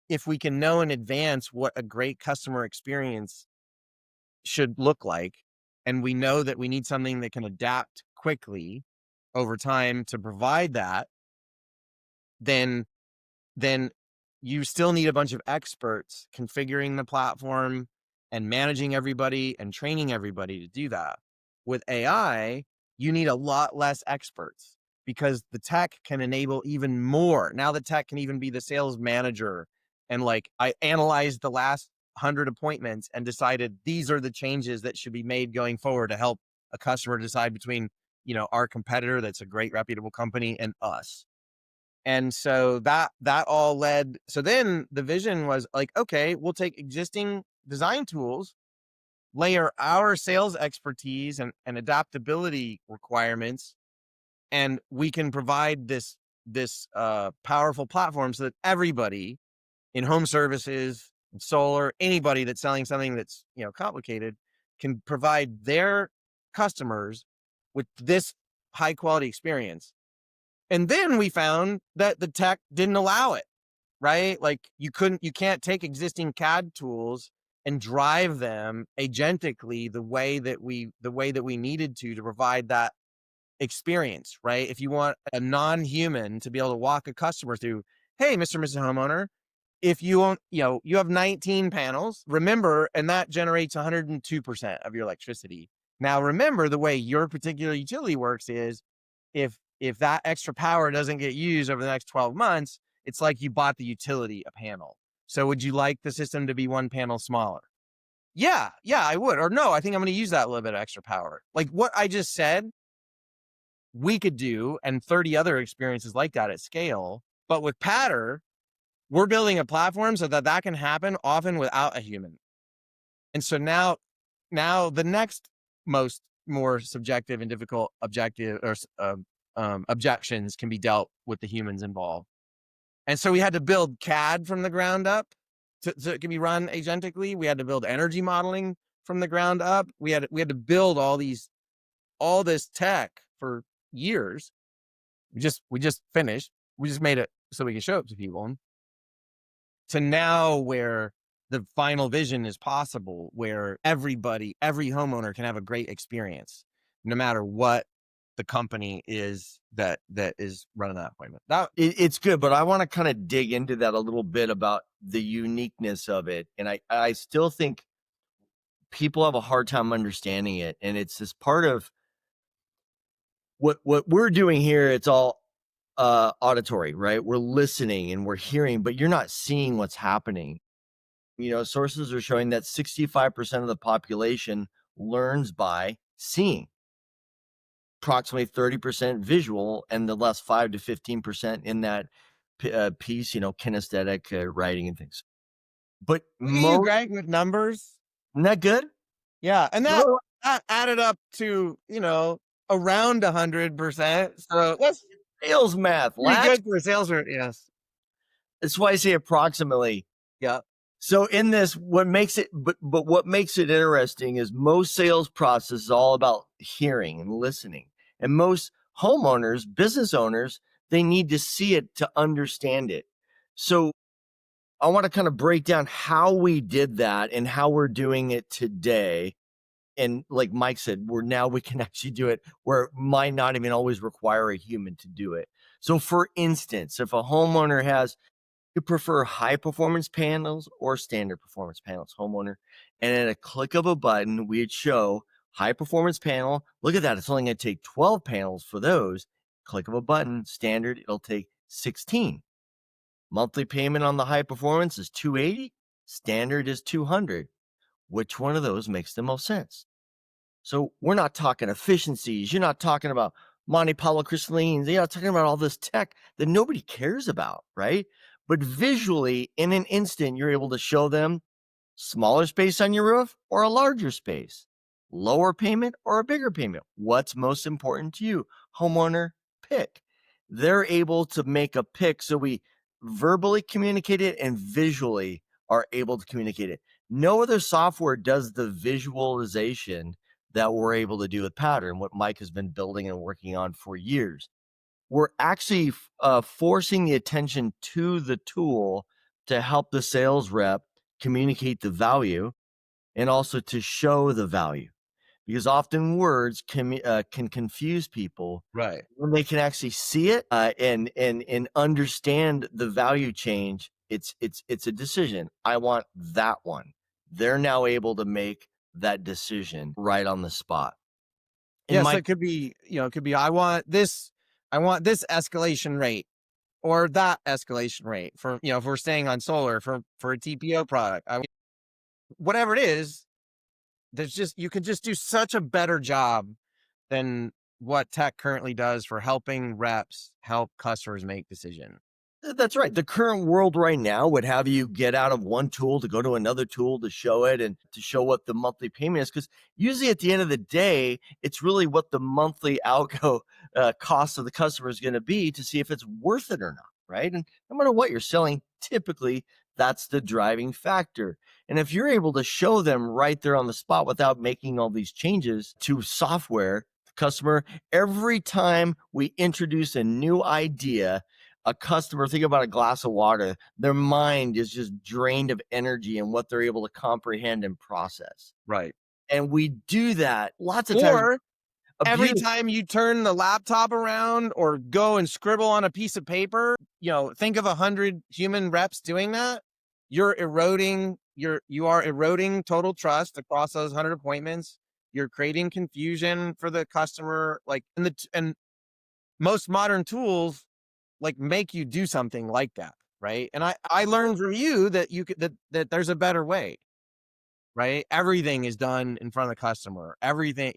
[SPEAKER 2] if we can know in advance what a great customer experience should look like, and we know that we need something that can adapt quickly over time to provide that, then then you still need a bunch of experts configuring the platform and managing everybody and training everybody to do that. With AI, you need a lot less experts because the tech can enable even more. Now the tech can even be the sales manager. And like I analyzed the last 100 appointments and decided these are the changes that should be made going forward to help a customer decide between, our competitor that's a great reputable company and us. And so that all led. So then the vision was like, okay, we'll take existing design tools, layer our sales expertise and adaptability requirements, and we can provide this powerful platform so that everybody in home services, solar, anybody that's selling something that's complicated, can provide their customers with this high quality experience. And then we found that the tech didn't allow it, right? Like you can't take existing CAD tools and drive them agentically the way that we needed to provide that experience, right? If you want a non-human to be able to walk a customer through, hey, Mr. and Mrs. Homeowner, if you own, you have 19 panels, remember, and that generates 102% of your electricity. Now, remember the way your particular utility works is if that extra power doesn't get used over the next 12 months, it's like you bought the utility a panel. So would you like the system to be one panel smaller? Yeah, I would. Or no, I think I'm going to use that little bit of extra power. Like what I just said, we could do, and 30 other experiences like that at scale. But with Patter, we're building a platform so that that can happen often without a human. And so now the next more subjective and difficult objective or objections can be dealt with the humans involved. And so we had to build CAD from the ground up so it can be run agentically. We had to build energy modeling from the ground up. We had to build all this tech for years. We just finished. We just made it so we can show it to people. To now where the final vision is possible, where every homeowner can have a great experience, no matter what the company is that is running that appointment.
[SPEAKER 1] It's good, but I want to kind of dig into that a little bit about the uniqueness of it. And I still think people have a hard time understanding it. And it's this part of what we're doing here. It's all auditory, right? We're listening and we're hearing, but you're not seeing what's happening. Sources are showing that 65% of the population learns by seeing, approximately 30% visual, and the less 5 to 15% in that piece, kinesthetic writing and things. But
[SPEAKER 2] Look at you, Greg, with numbers.
[SPEAKER 1] Isn't that good?
[SPEAKER 2] Yeah, and that added up to around 100%. So that's
[SPEAKER 1] Sales math,
[SPEAKER 2] pretty
[SPEAKER 1] Latch.
[SPEAKER 2] good for a salesman. Yes.
[SPEAKER 1] That's why I say approximately.
[SPEAKER 2] Yeah.
[SPEAKER 1] So in this, what makes it interesting is most sales process is all about hearing and listening. And most homeowners, business owners, they need to see it to understand it. So I want to kind of break down how we did that and how we're doing it today. And like Mike said, we can actually do it where it might not even always require a human to do it. So for instance, if a homeowner has you prefer high performance panels or standard performance panels, homeowner, and at a click of a button, we'd show high performance panel. Look at that. It's only going to take 12 panels for those. Click of a button, standard, it'll take 16. Monthly payment on the high performance is 280. Standard is 200. Which one of those makes the most sense? So we're not talking efficiencies. You're not talking about Monte Paulo crystallines. You're not talking about all this tech that nobody cares about, right? But visually, in an instant, you're able to show them smaller space on your roof or a larger space, lower payment or a bigger payment. What's most important to you? Homeowner, pick. They're able to make a pick. So we verbally communicate it and visually are able to communicate it. No other software does the visualization that we're able to do with Pattern, what Mike has been building and working on for years. We're actually forcing the attention to the tool to help the sales rep communicate the value and also to show the value, because often words can confuse people
[SPEAKER 2] Right.
[SPEAKER 1] when they can actually see it and understand the value change. It's a decision. I want that one. They're now able to make that decision right on the spot. And
[SPEAKER 2] Yeah, so
[SPEAKER 1] Mike,
[SPEAKER 2] it could be, it could be I want this escalation rate or that escalation rate for, if we're staying on solar for a TPO product. Whatever it is, there's just you can just do such a better job than what tech currently does for helping reps help customers make decisions.
[SPEAKER 1] that's right. The current world right now would have you get out of one tool to go to another tool to show it and to show what the monthly payment is. Because usually at the end of the day, it's really what the monthly outgo cost of the customer is going to be to see if it's worth it or not. Right. And no matter what you're selling, typically that's the driving factor. And if you're able to show them right there on the spot without making all these changes to software, customer, every time we introduce a new idea, a customer, think about a glass of water, their mind is just drained of energy and what they're able to comprehend and process.
[SPEAKER 2] Right.
[SPEAKER 1] And we do that lots of times.
[SPEAKER 2] Or
[SPEAKER 1] A
[SPEAKER 2] every
[SPEAKER 1] beautiful,
[SPEAKER 2] time you turn the laptop around or go and scribble on a piece of paper, think of 100 human reps doing that. You are eroding total trust across those 100 appointments. You're creating confusion for the customer. Like, and most modern tools like make you do something like that, right? And I learned from you that that there's a better way, right? Everything is done in front of the customer. Everything,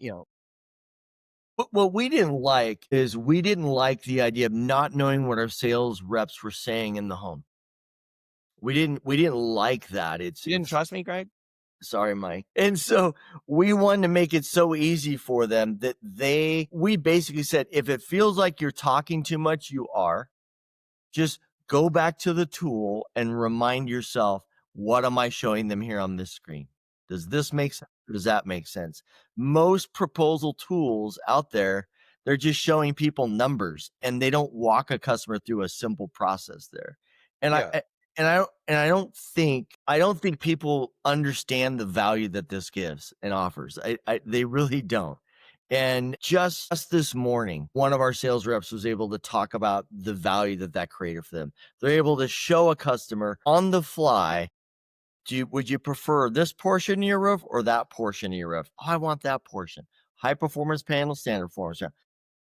[SPEAKER 1] what we didn't like is we didn't like the idea of not knowing what our sales reps were saying in the home. We didn't like that.
[SPEAKER 2] you didn't
[SPEAKER 1] It's
[SPEAKER 2] trust me, Greg?
[SPEAKER 1] sorry, Mike. And so we wanted to make it so easy for them that we basically said, if it feels like you're talking too much, you are. Just go back to the tool and remind yourself, what am I showing them here on this screen? Does this make sense? Or does that make sense? Most proposal tools out there, they're just showing people numbers and they don't walk a customer through a simple process there. And
[SPEAKER 2] Yeah.
[SPEAKER 1] I don't think people understand the value that this gives and offers. They really don't. And just this morning, one of our sales reps was able to talk about the value that created for them. They're able to show a customer on the fly, would you prefer this portion of your roof or that portion of your roof? Oh, I want that portion. High performance panel, standard performance, yeah.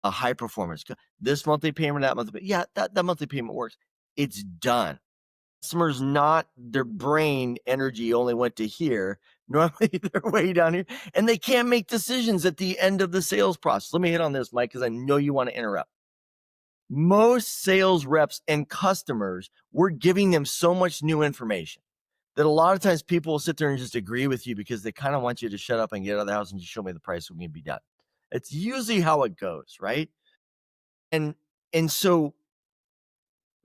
[SPEAKER 1] A high performance. This monthly payment, that monthly payment. Yeah, that monthly payment works. It's done. Customers, not their brain energy only went to here. Normally they're way down here and they can't make decisions at the end of the sales process. Let me hit on this, Mike, because I know you want to interrupt. Most sales reps and customers, we're giving them so much new information that a lot of times people will sit there and just agree with you because they kind of want you to shut up and get out of the house and just show me the price so we can be done. It's usually how it goes, right? And so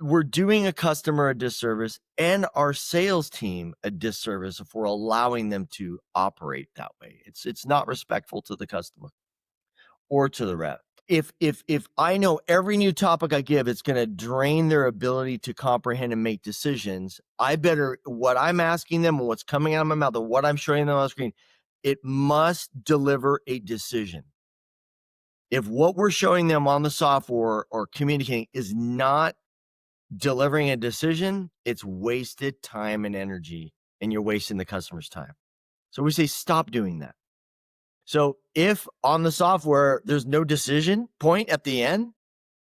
[SPEAKER 1] we're doing a customer a disservice and our sales team a disservice if we're allowing them to operate that way. It's not respectful to the customer or to the rep. If I know every new topic I give, it's going to drain their ability to comprehend and make decisions. I better, what I'm asking them and what's coming out of my mouth and what I'm showing them on the screen, It must deliver a decision. If what we're showing them on the software or communicating is not delivering a decision, it's wasted time and energy, and you're wasting the customer's time. So we say, stop doing that. So if on the software there's no decision point at the end,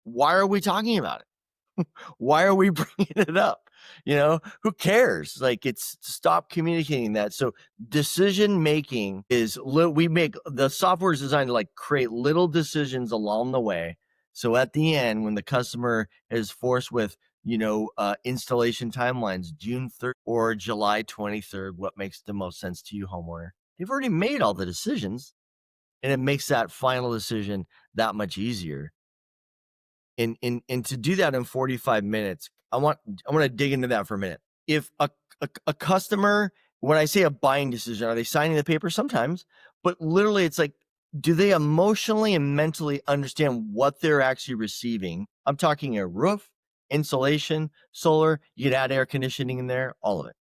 [SPEAKER 1] why are we talking about it? Why are we bringing it up? Who cares? Like, it's stop communicating that. So decision making is we make the software is designed to like create little decisions along the way. So at the end, when the customer is forced with installation timelines, June 3rd or July 23rd, what makes the most sense to you, homeowner? They've already made all the decisions, and it makes that final decision that much easier. And to do that in 45 minutes, I want to dig into that for a minute. If a customer, when I say a buying decision, are they signing the paper? Sometimes, but literally it's like, do they emotionally and mentally understand what they're actually receiving? I'm talking a roof, insulation, solar, you could add air conditioning in there, all of it.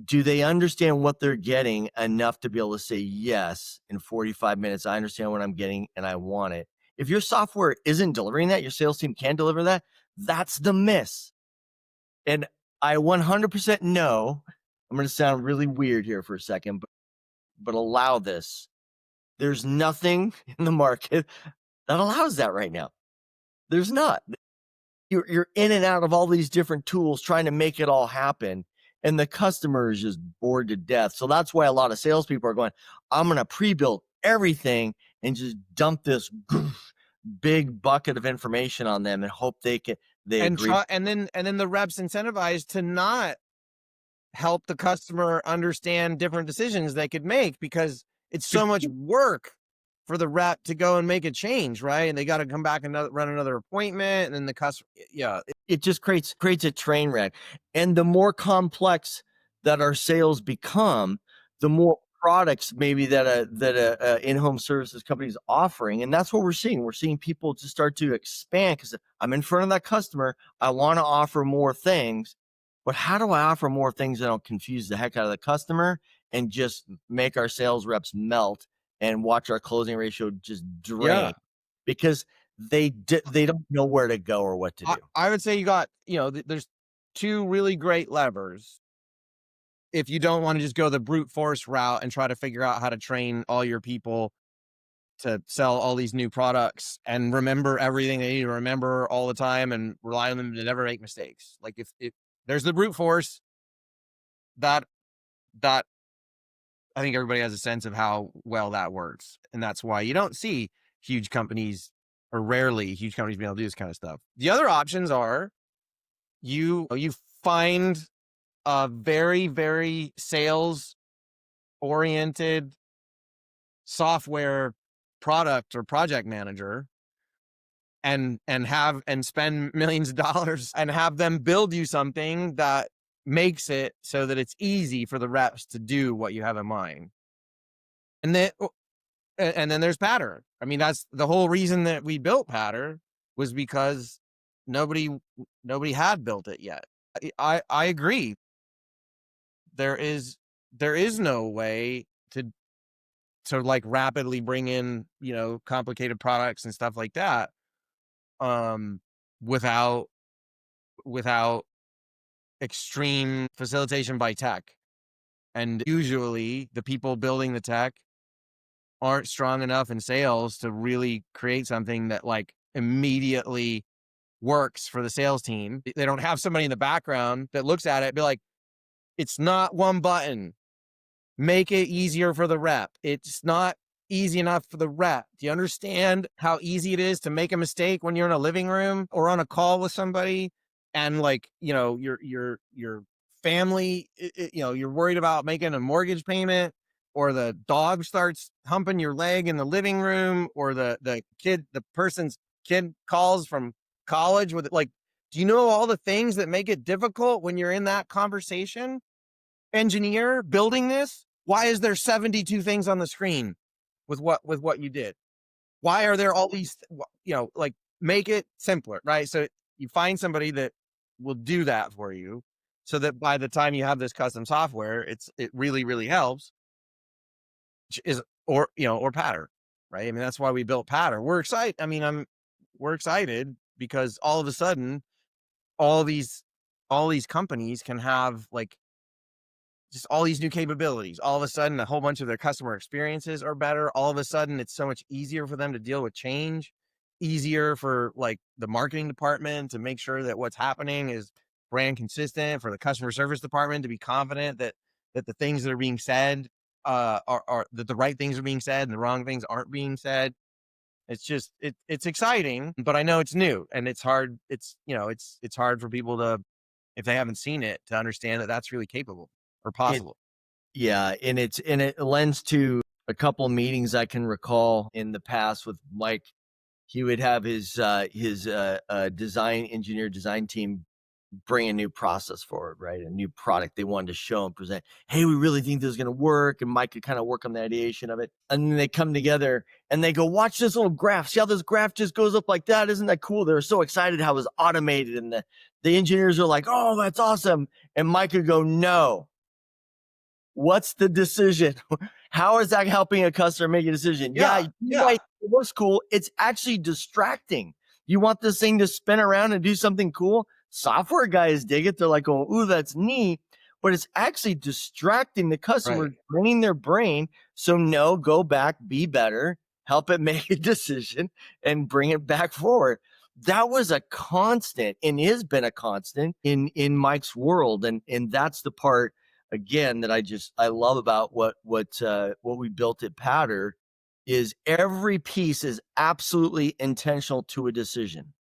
[SPEAKER 1] Do they understand what they're getting enough to be able to say, yes, in 45 minutes, I understand what I'm getting and I want it? If your software isn't delivering that, your sales team can't deliver that, that's the miss. And I 100% know, I'm going to sound really weird here for a second, but allow this. There's nothing in the market that allows that right now. There's not. You're in and out of all these different tools trying to make it all happen. And the customer is just bored to death. So that's why a lot of salespeople are going, I'm going to pre-build everything and just dump this big bucket of information on them and hope they agree.
[SPEAKER 2] And then the reps incentivized to not help the customer understand different decisions they could make, because it's so much work for the rep to go and make a change, right? And they got to come back and run another appointment, and then the customer,
[SPEAKER 1] it just creates a train wreck. And the more complex that our sales become, the more products maybe that a in-home services company is offering. And that's what we're seeing. We're seeing people just start to expand because I'm in front of that customer. I want to offer more things, but how do I offer more things that don't confuse the heck out of the customer and just make our sales reps melt and watch our closing ratio just drain because they don't know where to go or what to do.
[SPEAKER 2] I would say you got, there's two really great levers. If you don't want to just go the brute force route and try to figure out how to train all your people to sell all these new products and remember everything they need to remember all the time and rely on them to never make mistakes. Like if there's the brute force, that I think everybody has a sense of how well that works. And that's why you don't see huge companies, or rarely huge companies, being able to do this kind of stuff. The other options are you find a very, very sales oriented software product or project manager and spend millions of dollars and have them build you something that makes it so that it's easy for the reps to do what you have in mind. And then there's Pattern. I mean, that's the whole reason that we built Pattern, was because nobody had built it yet. I agree. There is no way to like rapidly bring in, complicated products and stuff like that, without extreme facilitation by tech. And usually the people building the tech aren't strong enough in sales to really create something that like immediately works for the sales team. They don't have somebody in the background that looks at it and be like, it's not one button. Make it easier for the rep. It's not easy enough for the rep. Do you understand how easy it is to make a mistake when you're in a living room or on a call with somebody, and like, your family, you're worried about making a mortgage payment, or the dog starts humping your leg in the living room, or the person's kid calls from college with, like, do you know all the things that make it difficult when you're in that conversation? Engineer building this, why is there 72 things on the screen with what you did? Why are there all these, like, make it simpler, right? So you find somebody that will do that for you, so that by the time you have this custom software, it really, really helps. is, or Pattern, right? I mean, that's why we built Pattern. We're excited. I mean, we're excited because all of a sudden, all these all these companies can have like just all these new capabilities. All of a sudden, a whole bunch of their customer experiences are better. All of a sudden, it's so much easier for them to deal with change, easier for like the marketing department to make sure that what's happening is brand consistent, for the customer service department to be confident that the things that are being said are that the right things are being said and the wrong things aren't being said. It's just it's exciting, but I know it's new and it's hard. It's hard for people to, if they haven't seen it, to understand that that's really capable or
[SPEAKER 1] It
[SPEAKER 2] possible.
[SPEAKER 1] Yeah, and it lends to a couple meetings I can recall in the past with Mike. He would have his design engineer design team bring a new process forward, right? A new product they wanted to show and present. Hey, we really think this is going to work. And Mike could kind of work on the ideation of it. And then they come together and they go, watch this little graph. See how this graph just goes up like that? Isn't that cool? They were so excited how it was automated. And the engineers are like, oh, that's awesome. And Mike would go, no. What's the decision? How is that helping a customer make a decision? Yeah,
[SPEAKER 2] Yeah,
[SPEAKER 1] you
[SPEAKER 2] yeah,
[SPEAKER 1] might, it looks cool. It's actually distracting. You want this thing to spin around and do something cool. Software guys dig it. They're like, oh, ooh, that's neat. But it's actually distracting the customer,
[SPEAKER 2] right.
[SPEAKER 1] draining their brain. So no, go back, be better, help it make a decision and bring it back forward. That was a constant and has been a constant in Mike's world. And that's the part again that I love about what we built at Patter is every piece is absolutely intentional to a decision.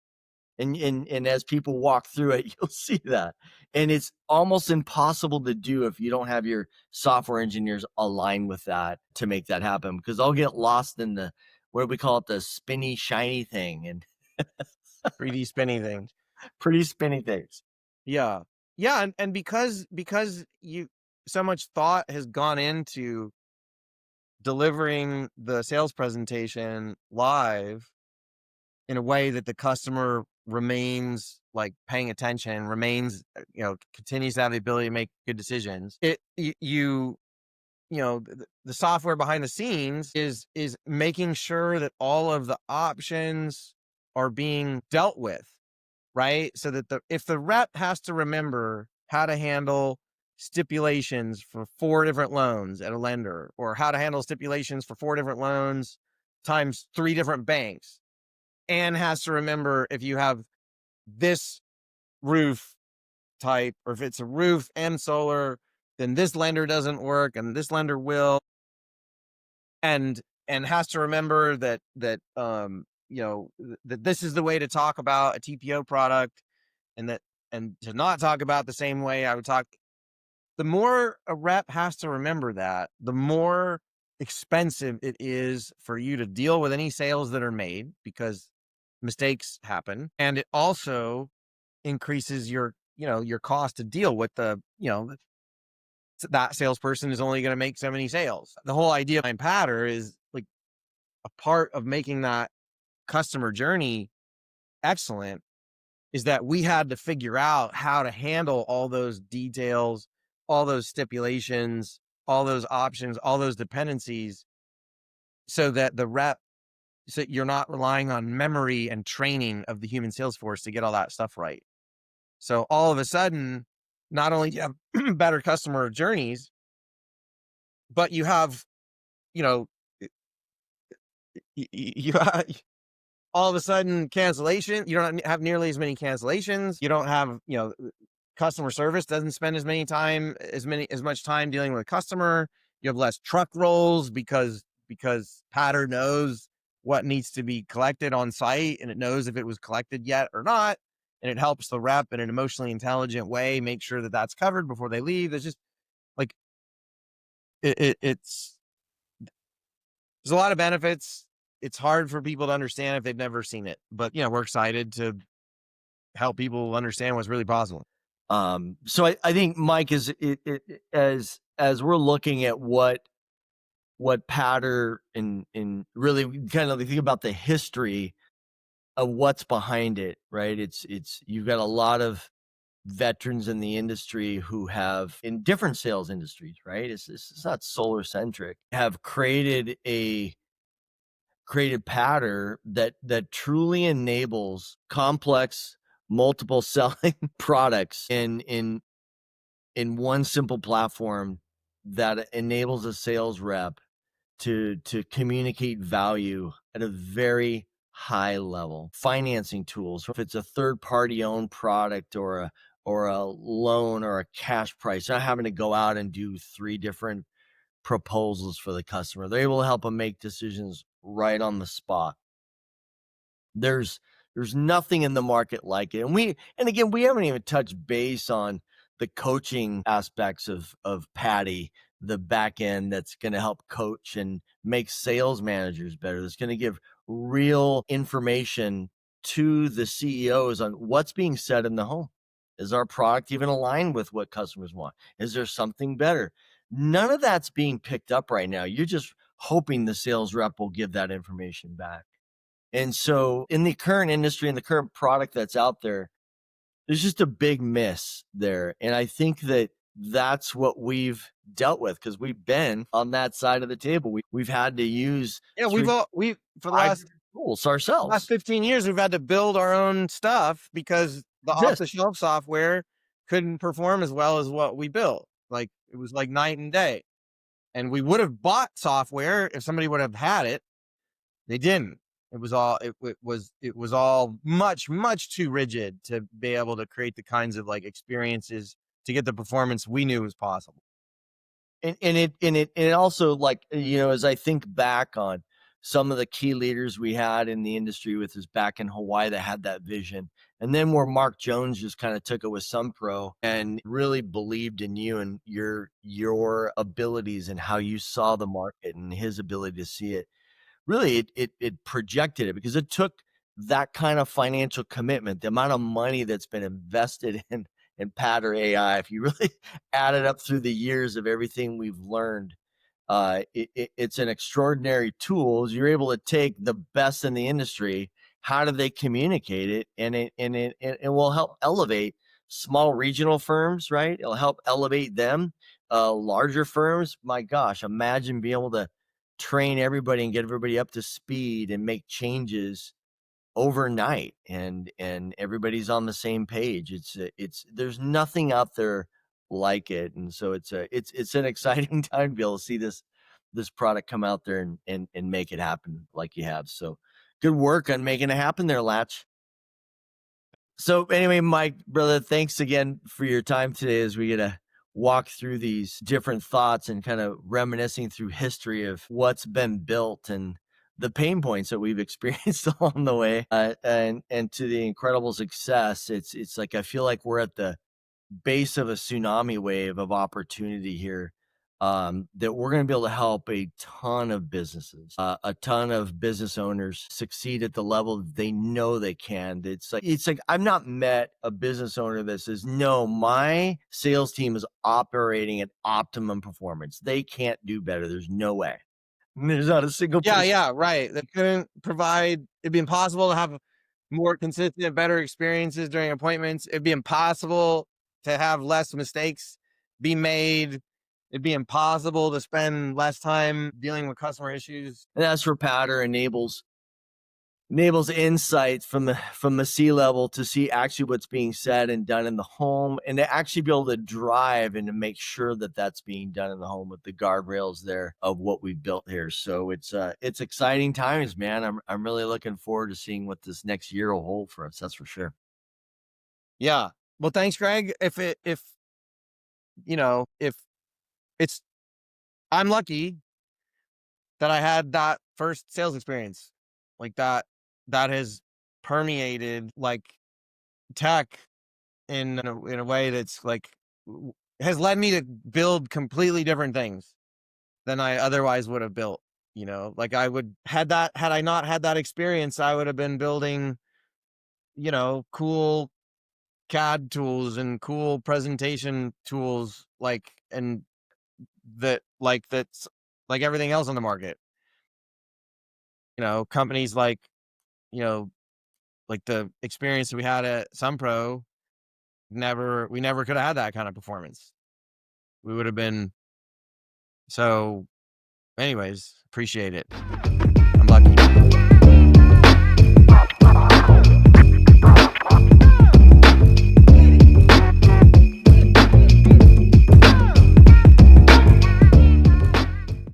[SPEAKER 1] And as people walk through it, you'll see that. And it's almost impossible to do if you don't have your software engineers align with that to make that happen because they'll get lost in the what do we call it, the spinny shiny thing and
[SPEAKER 2] 3D spinning things.
[SPEAKER 1] pretty spinny things.
[SPEAKER 2] Yeah. Yeah, and because you so much thought has gone into delivering the sales presentation live in a way that the customer remains like paying attention, remains, continues to have the ability to make good decisions. The software behind the scenes is making sure that all of the options are being dealt with, right? So that if the rep has to remember how to handle stipulations for 4 different loans at a lender, or how to handle stipulations for 4 different loans times 3 different banks, and has to remember if you have this roof type, or if it's a roof and solar, then this lender doesn't work and this lender will, and has to remember that this is the way to talk about a TPO product, and to not talk about the same way I would talk. The more a rep has to remember that, the more expensive it is for you to deal with any sales that are made because mistakes happen. And it also increases your cost to deal with that salesperson is only going to make so many sales. The whole idea behind Patter is like a part of making that customer journey excellent is that we had to figure out how to handle all those details, all those stipulations, all those options, all those dependencies, so that so you're not relying on memory and training of the human sales force to get all that stuff right. So all of a sudden, not only do you have better customer journeys, but you have, you know, you have, all of a sudden cancellation. You don't have nearly as many cancellations. You don't have, customer service doesn't spend as much time dealing with a customer. You have less truck rolls because Patter knows what needs to be collected on site, and it knows if it was collected yet or not, and it helps the rep in an emotionally intelligent way make sure that that's covered before they leave. There's just like it's there's a lot of benefits. It's hard for people to understand if they've never seen it, but we're excited to help people understand what's really possible.
[SPEAKER 1] So I think Mike is as we're looking at what Patter and really kind of think about the history of what's behind it, right? It's you've got a lot of veterans in the industry who have in different sales industries, right? It's not solar centric, have created pattern that truly enables complex multiple selling products in one simple platform that enables a sales rep to communicate value at a very high level. Financing tools, if it's a third party owned product or a loan or a cash price, not having to go out and do three different proposals for the customer. They're able to help them make decisions right on the spot. There's there's nothing in the market like it. And again, we haven't even touched base on the coaching aspects of Patty, the back end that's going to help coach and make sales managers better. That's going to give real information to the CEOs on what's being said in the home. Is our product even aligned with what customers want? Is there something better? None of that's being picked up right now. You're just hoping the sales rep will give that information back. And so in the current industry and the current product that's out there, there's just a big miss there. And I think that that's what we've dealt with because we've been on that side of the table. We've had to use
[SPEAKER 2] Yeah,
[SPEAKER 1] three,
[SPEAKER 2] we for the
[SPEAKER 1] five
[SPEAKER 2] last
[SPEAKER 1] different tools ourselves.
[SPEAKER 2] 15 years, we've had to build our own stuff because the off the
[SPEAKER 1] Exist.
[SPEAKER 2] shelf software couldn't perform as well as what we built. Like it was like night and day. And we would have bought software if somebody would have had it. They didn't. It was all much too rigid to be able to create the kinds of like experiences to get the performance we knew was possible.
[SPEAKER 1] And it also, like, as I think back on some of the key leaders we had in the industry with us back in Hawaii that had that vision, and then where Mark Jones just kind of took it with Sunpro and really believed in you and your abilities and how you saw the market and his ability to see it. Really, it projected it because it took that kind of financial commitment, the amount of money that's been invested in Patter AI. If you really add it up through the years of everything we've learned, it's an extraordinary tool. You're able to take the best in the industry. How do they communicate it? And it will help elevate small regional firms, right? It'll help elevate them. Larger firms, my gosh, imagine being able to train everybody and get everybody up to speed and make changes overnight and everybody's on the same page. It's there's nothing out there like it. And so it's an exciting time to be able to see this product come out there and make it happen like you have. So good work on making it happen there, Latch. So anyway, Mike, brother, thanks again for your time today as we get to walk through these different thoughts and kind of reminiscing through history of what's been built and the pain points that we've experienced along the way, and to the incredible success. It's like I feel like we're at the base of a tsunami wave of opportunity here, that we're going to be able to help a ton of businesses, a ton of business owners succeed at the level that they know they can. It's like I've not met a business owner that says, no, my sales team is operating at optimum performance. They can't do better. There's no way. There's not a single
[SPEAKER 2] Yeah,
[SPEAKER 1] person.
[SPEAKER 2] yeah, right. They couldn't provide. It'd be impossible to have more consistent, better experiences during appointments. It'd be impossible to have less mistakes be made. It'd be impossible to spend less time dealing with customer issues.
[SPEAKER 1] And that's where Powder enables insights from the C level to see actually what's being said and done in the home, and to actually be able to drive and to make sure that that's being done in the home with the guardrails there of what we've built here. So it's exciting times, man. I'm really looking forward to seeing what this next year will hold for us. That's for sure.
[SPEAKER 2] Yeah. Well, thanks, Greg. If if it's I'm lucky that I had that first sales experience like that has permeated like tech in a way that's like has led me to build completely different things than I otherwise would have built. Like had I not had that experience, I would have been building, cool CAD tools and cool presentation tools, that's like everything else on the market. Companies you know, like the experience we had at Sunpro we never could have had that kind of performance. We would have been so anyways, appreciate it.